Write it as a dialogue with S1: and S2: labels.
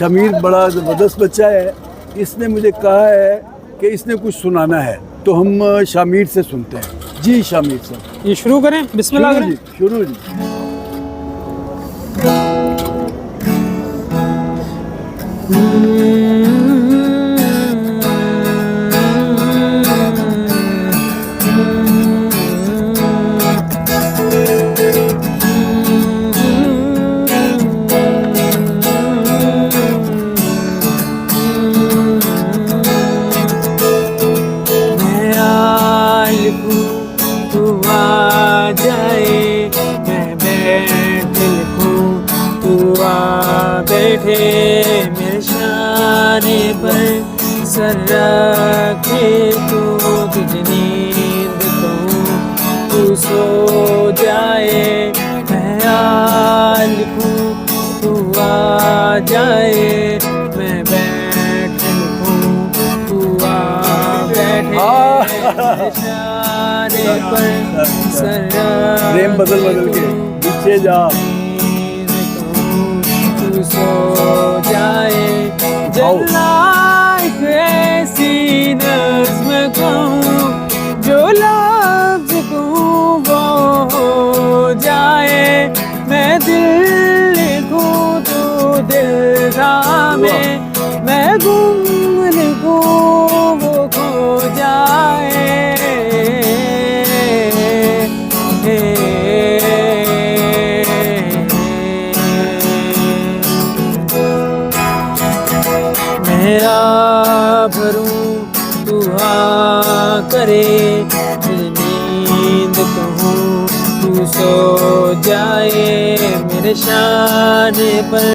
S1: शमीर बड़ा ज़बरदस्त बच्चा है। इसने मुझे कहा है कि इसने कुछ सुनाना है, तो हम शामिर से सुनते हैं। जी शामिर साहब,
S2: ये शुरू करें, बिस्मिल्लाह करें।
S1: शुरू जी।
S2: तू आ जाए, मैं बैठ लिखूं, तू आ बैठे मेरे शाने पर सर रखे, तू तुझे नींद कहूं, तू सो जाए, मैं आ लिखूं, तू आ जाए, मैं बैठ लिखूं, तू आ बैठे मेरे शाने पर सर
S1: प्रेम बदल बदल के पीछे जा,
S2: तू सो जाए, जला एक ऐसी नज़्म कहूँ, जो लफ्ज़ कहूँ वो हो जाए, मैं दिल लिखूँ तो दिल रामे, मैं गुम लिखूँ वो खो जाए। मेरा भरूं तू हाँ करे, नींद कहूँ तू सो जाए, मेरे शाने पर